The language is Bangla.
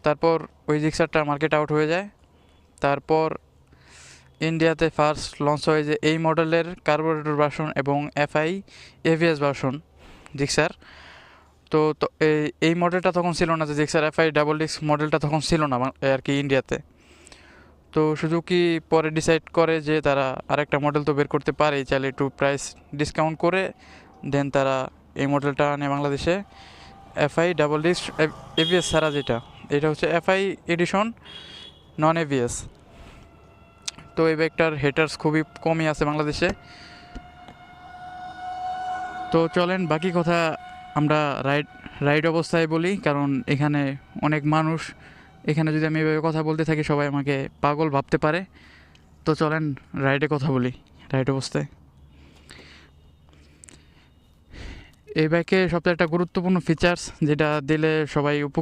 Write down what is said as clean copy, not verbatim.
তারপর ওই জিক্সারটা মার্কেট আউট হয়ে যায়। তারপর ইন্ডিয়াতে ফার্স্ট লঞ্চ হয় যে এই মডেলের কার্বোরেটর ভার্সন এবং এফআই এভিএস ভার্সন জিক্সার। তো এই মডেলটা তখন ছিল না, যে জিক্সার এফআই ডাবল ডিস্ক মডেলটা তখন ছিল না আর কি ইন্ডিয়াতে। তো সুজুকি পরে ডিসাইড করে যে তারা আরেকটা মডেল তো বের করতে পারে, চাইলে একটু প্রাইস ডিসকাউন্ট করে দেন তারা এই মডেলটা আনে বাংলাদেশে। এফআই ডাবল ডিস্ক এভিএস ছাড়া যেটা, এটা হচ্ছে এফআই এডিশন নন এভিএস। তো এই বাইকটার হেটার্স খুবই কমই আছে বাংলাদেশে। তো চলেন বাকি কথা আমরা রাইড অবস্থায় বলি, কারণ এখানে অনেক মানুষ, এখানে যদি আমি এভাবে কথা বলতে থাকি সবাই আমাকে পাগল ভাবতে পারে। তো চলেন রাইডে কথা বলি। রাইড অবস্থায় এই বাইকে সবচেয়ে একটা গুরুত্বপূর্ণ ফিচার্স যেটা দিলে সবাই